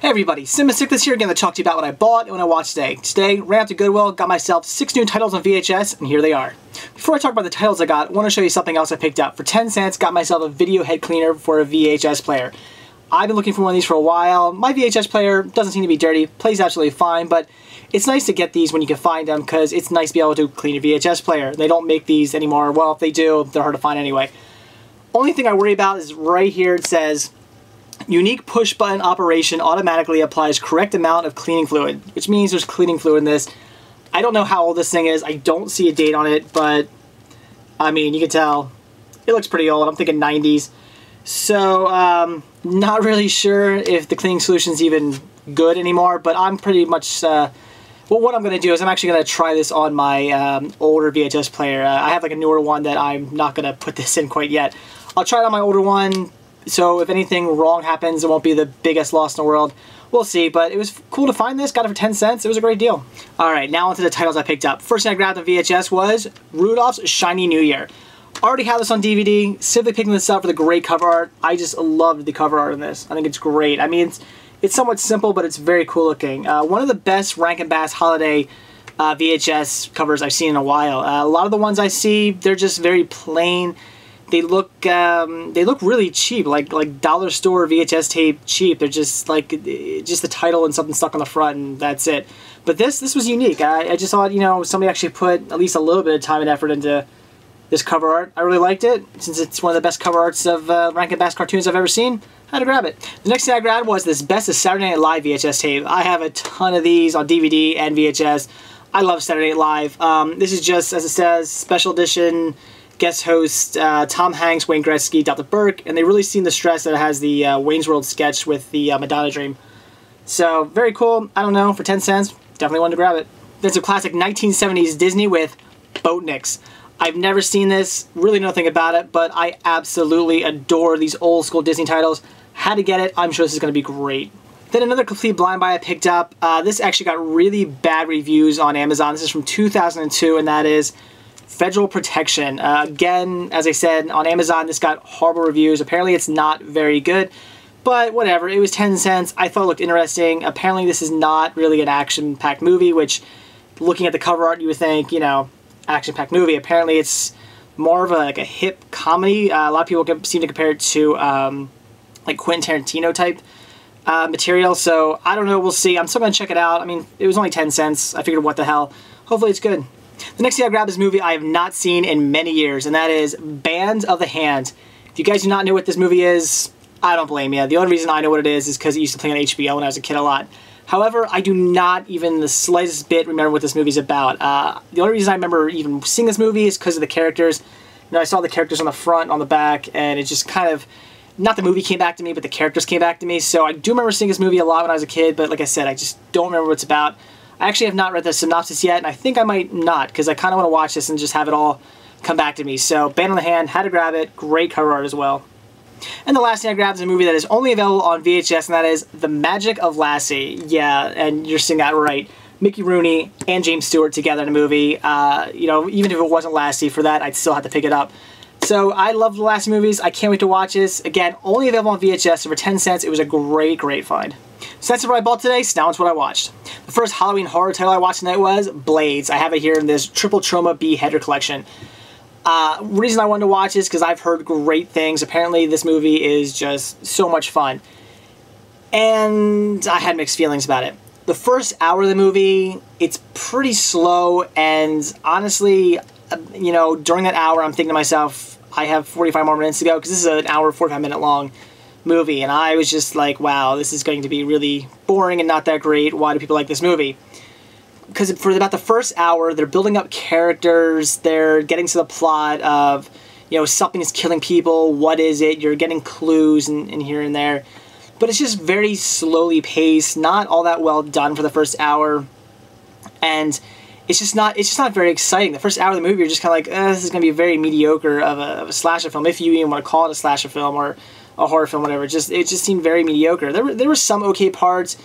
Hey everybody, Cinemasticless here again to talk to you about what I bought and what I watched today. Today, ran out to Goodwill, got myself 6 new titles on VHS, and here they are. Before I talk about the titles I got, I want to show you something else I picked up. For 10 cents, got myself a video head cleaner for a VHS player. I've been looking for one of these for a while. My VHS player doesn't seem to be dirty, plays absolutely fine, but it's nice to get these when you can find them because it's nice to be able to clean your VHS player. They don't make these anymore. Well, if they do, they're hard to find anyway. Only thing I worry about is right here it says, unique push button operation automatically applies correct amount of cleaning fluid, which means there's cleaning fluid in this. I don't know how old this thing is. I don't see a date on it, but I mean, you can tell it looks pretty old. I'm thinking 90s. So, not really sure if the cleaning solution is even good anymore, but I'm pretty much, well, what I'm going to do is I'm actually going to try this on my older VHS player. I have like a newer one that I'm not going to put this in quite yet. I'll try it on my older one. So if anything wrong happens, it won't be the biggest loss in the world. We'll see, but it was cool to find this. Got it for 10 cents. It was a great deal. Alright, now onto the titles I picked up. First thing I grabbed on VHS was Rudolph's Shiny New Year. Already have this on DVD. Simply picking this up for the great cover art. I just loved the cover art on this. I think it's great. I mean, it's somewhat simple, but it's very cool looking. One of the best Rankin Bass holiday VHS covers I've seen in a while. A lot of the ones I see, they're just very plain. They look really cheap, like dollar store VHS tape cheap. They're just like just the title and something stuck on the front, and that's it. But this was unique. I just thought, you know, somebody actually put at least a little bit of time and effort into this cover art. I really liked it. Since it's one of the best cover arts of Rankin Bass cartoons I've ever seen, I had to grab it. The next thing I grabbed was this Best of Saturday Night Live VHS tape. I have a ton of these on DVD and VHS. I love Saturday Night Live. This is just, as it says, special edition. Guest host Tom Hanks, Wayne Gretzky, Dr. Burke, and they really seem the stress that it has the Wayne's World sketch with the Madonna Dream. So, very cool. I don't know, for 10 cents, definitely wanted to grab it. Then some classic 1970s Disney with Boatniks. I've never seen this, really know nothing about it, but I absolutely adore these old school Disney titles. Had to get it. I'm sure this is going to be great. Then another complete blind buy I picked up. This actually got really bad reviews on Amazon. This is from 2002, and that is Federal Protection. Again, as I said, on Amazon, this got horrible reviews. Apparently, it's not very good, but whatever. It was 10 cents. I thought it looked interesting. Apparently, this is not really an action-packed movie, which, looking at the cover art, you would think, you know, action-packed movie. Apparently, it's more of like a hip comedy. A lot of people seem to compare it to like Quentin Tarantino type material, so I don't know. We'll see. I'm still going to check it out. I mean, it was only 10 cents. I figured, what the hell. Hopefully, it's good. The next thing I grabbed is a movie I have not seen in many years, and that is Band of the Hand. If you guys do not know what this movie is, I don't blame you. The only reason I know what it is because it used to play on HBO when I was a kid a lot. However, I do not even the slightest bit remember what this movie is about. The only reason I remember even seeing this movie is because of the characters. You know, I saw the characters on the front and on the back, and it just kind of, not the movie came back to me, but the characters came back to me. So I do remember seeing this movie a lot when I was a kid, but like I said, I just don't remember what it's about. I actually have not read the synopsis yet, and I think I might not, because I kind of want to watch this and just have it all come back to me. So, Band on the Hand, had to grab it. Great cover art as well. And the last thing I grabbed is a movie that is only available on VHS, and that is The Magic of Lassie. Yeah, and you're seeing that right. Mickey Rooney and James Stewart together in a movie. You know, even if it wasn't Lassie for that, I'd still have to pick it up. So, I love the Lassie movies. I can't wait to watch this. Again, only available on VHS, so for 10 cents, it was a great, great find. So that's what I bought today, so now it's what I watched. The first Halloween horror title I watched tonight was Blades. I have it here in this Triple Trauma Beheader collection. Reason I wanted to watch this because I've heard great things. Apparently this movie is just so much fun. And I had mixed feelings about it. The first hour of the movie, it's pretty slow, and honestly, you know, during that hour I'm thinking to myself, I have 45 more minutes to go, because this is an hour, 45-minute long movie, and I was just like, wow, this is going to be really boring and not that great. Why do people like this movie? Because for about the first hour, they're building up characters, they're getting to the plot of, you know, something is killing people, what is it? You're getting clues and here and there. But it's just very slowly paced, not all that well done for the first hour, and it's just not very exciting. The first hour of the movie, you're just kind of like, this is going to be very mediocre of a slasher film, if you even want to call it a slasher film or a horror film, whatever. It just seemed very mediocre. There were some okay parts.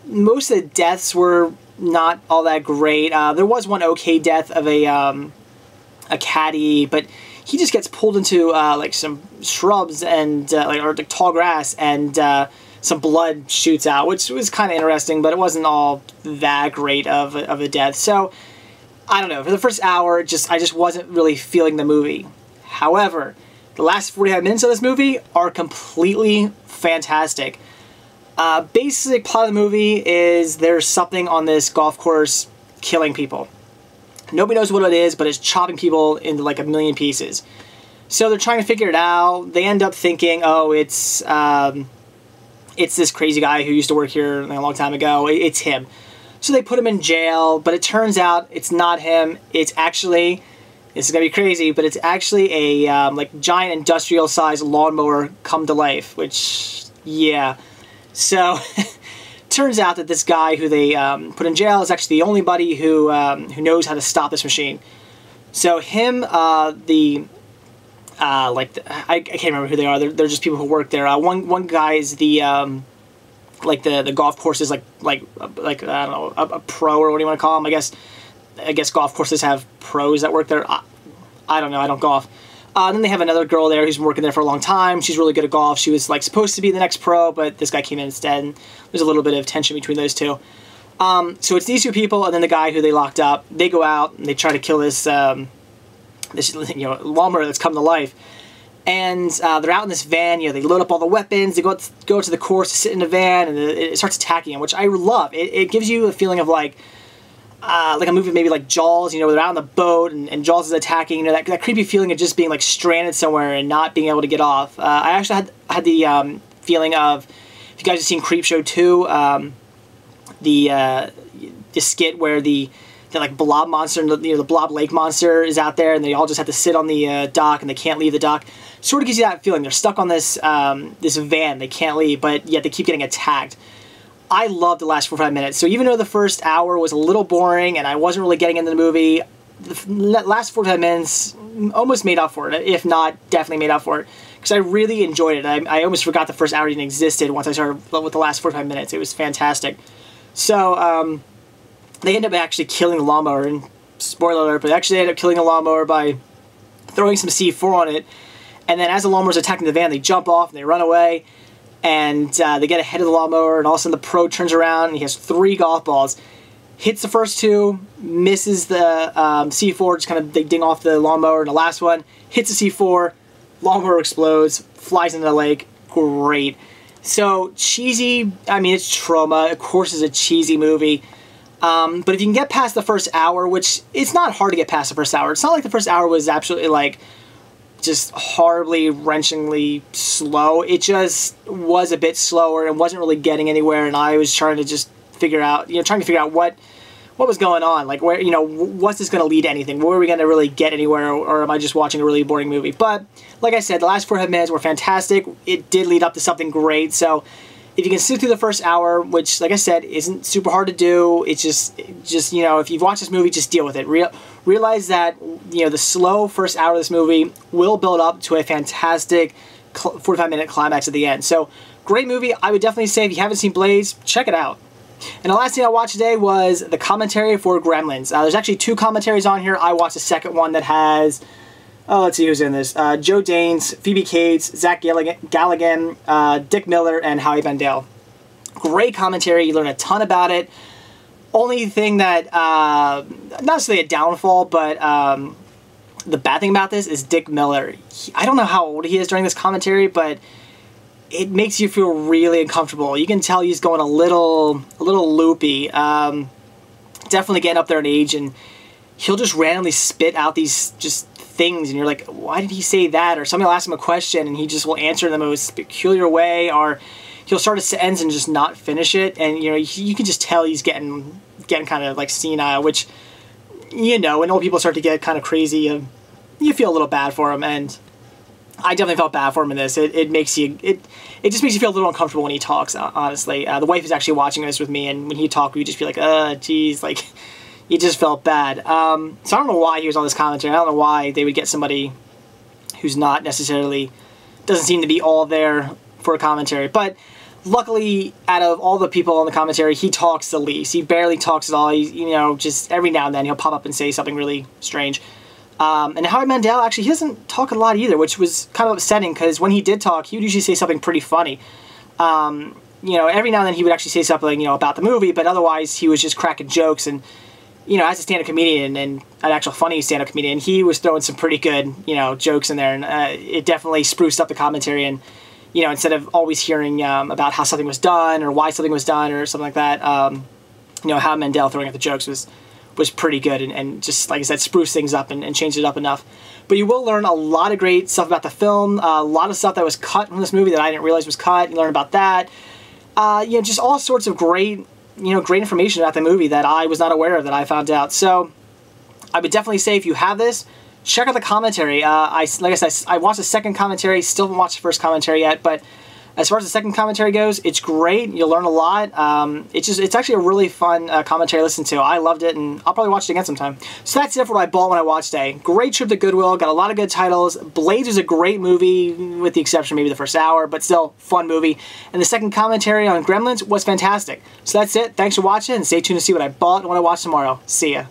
Most of the deaths were not all that great. There was one okay death of a caddy, but he just gets pulled into like some shrubs and or tall grass, and some blood shoots out, which was kind of interesting, but it wasn't all that great of a death. So, I don't know. For the first hour, I just wasn't really feeling the movie. However, the last 45 minutes of this movie are completely fantastic. Basic plot of the movie is there's something on this golf course killing people. Nobody knows what it is, but it's chopping people into like a million pieces. So they're trying to figure it out. They end up thinking, oh, it's this crazy guy who used to work here a long time ago. It's him. So they put him in jail, but it turns out it's not him. It's actually, this is going to be crazy, but it's actually a like giant industrial-sized lawnmower come to life, which, yeah. So, turns out that this guy who they put in jail is actually the only buddy who knows how to stop this machine. So him, I can't remember who they are. They're just people who work there. One guy is the the golf courses like I don't know, a pro, or what do you want to call him? I guess golf courses have pros that work there. I don't know. I don't golf. Then they have another girl there who's been working there for a long time. She's really good at golf. She was like supposed to be the next pro, but this guy came in instead. And there's a little bit of tension between those two. So it's these two people, and then the guy who they locked up. They go out and they try to kill this lawnmower that's come to life. And they're out in this van. They load up all the weapons. They go to the course to sit in the van, and it starts attacking them, which I love. It gives you a feeling of like a movie maybe like Jaws, where they're out on the boat and Jaws is attacking, that creepy feeling of just being like stranded somewhere and not being able to get off. I actually had the feeling of, if you guys have seen Creepshow 2, the skit where the like blob monster, the blob lake monster is out there, and they all just have to sit on the dock and they can't leave the dock. Sort of gives you that feeling. They're stuck on this this van, they can't leave, but yet they keep getting attacked. I loved the last 45 minutes. So even though the first hour was a little boring and I wasn't really getting into the movie, the last 45 minutes almost made up for it, if not definitely made up for it, because I really enjoyed it. I almost forgot the first hour even existed once I started with the last 45 minutes. It was fantastic. So they end up actually killing the lawnmower, and spoiler alert, but they actually end up killing the lawnmower by throwing some C4 on it. And then as the lawnmower's attacking the van, they jump off and they run away. And they get ahead of the lawnmower, and all of a sudden the pro turns around, and he has 3 golf balls. Hits the first 2, misses the C4, just kind of they ding off the lawnmower, and the last one hits the C4, lawnmower explodes, flies into the lake. Great. So, cheesy, I mean, it's Trauma. Of course it's a cheesy movie. But if you can get past the first hour, which it's not hard to get past the first hour. It's not like the first hour was absolutely like just horribly, wrenchingly slow. It just was a bit slower and wasn't really getting anywhere, and I was trying to just figure out, what was going on, like where, what's this going to lead to anything? Where are we going to really get anywhere, or am I just watching a really boring movie? But like I said, the last 45 minutes were fantastic. It did lead up to something great. So if you can sit through the first hour, which, like I said, isn't super hard to do, it's just if you've watched this movie, just deal with it. Realize that, the slow first hour of this movie will build up to a fantastic 45-minute climax at the end. So, great movie. I would definitely say, if you haven't seen Blaze, check it out. And the last thing I watched today was the commentary for Gremlins. There's actually 2 commentaries on here. I watched the second one that has, let's see who's in this. Joe Danes, Phoebe Cates, Zach Galligan, Dick Miller, and Howie Mandel. Great commentary. You learn a ton about it. Only thing that, not necessarily a downfall, but the bad thing about this is Dick Miller. I don't know how old he is during this commentary, but it makes you feel really uncomfortable. You can tell he's going a little loopy. Definitely getting up there in age, and he'll just randomly spit out these just things, and you're like, why did he say that? Or somebody will ask him a question, and he just will answer in the most peculiar way, or he'll start a sentence and just not finish it, and you can just tell he's getting kind of like senile, which, when old people start to get kind of crazy, you feel a little bad for him, and I definitely felt bad for him in this. It just makes you feel a little uncomfortable when he talks, honestly. The wife is actually watching this with me, and when he talked, we'd just be like, geez, like, you just felt bad. So I don't know why he was on this commentary. I don't know why they would get somebody who's not necessarily, doesn't seem to be all there for a commentary, but luckily, out of all the people on the commentary, he talks the least. He barely talks at all. He's, just every now and then he'll pop up and say something really strange. And Howie Mandel, actually, he doesn't talk a lot either, which was kind of upsetting, because when he did talk, he would usually say something pretty funny. you know, every now and then he would actually say something, you know, about the movie, but otherwise he was just cracking jokes. And, you know, as a stand-up comedian and an actual funny stand-up comedian, he was throwing some pretty good, you know, jokes in there, and it definitely spruced up the commentary. And, you know, instead of always hearing about how something was done or why something was done or something like that, you know, how Mandel throwing out the jokes was pretty good, and just, like I said, spruced things up and changed it up enough. But you will learn a lot of great stuff about the film, a lot of stuff that was cut from this movie that I didn't realize was cut. You learn about that. You know, just all sorts of great, you know, great information about the movie that I was not aware of, that I found out. So I would definitely say, if you have this, check out the commentary. Like I said, I watched the second commentary, still haven't watched the first commentary yet, but as far as the second commentary goes, it's great. You'll learn a lot. It's actually a really fun commentary to listen to. I loved it, and I'll probably watch it again sometime. So that's it for what I bought when I watched today. Great trip to Goodwill. Got a lot of good titles. Blades was a great movie, with the exception of maybe the first hour, but still, fun movie. And the second commentary on Gremlins was fantastic. So that's it. Thanks for watching, and stay tuned to see what I bought and what I watch tomorrow. See ya.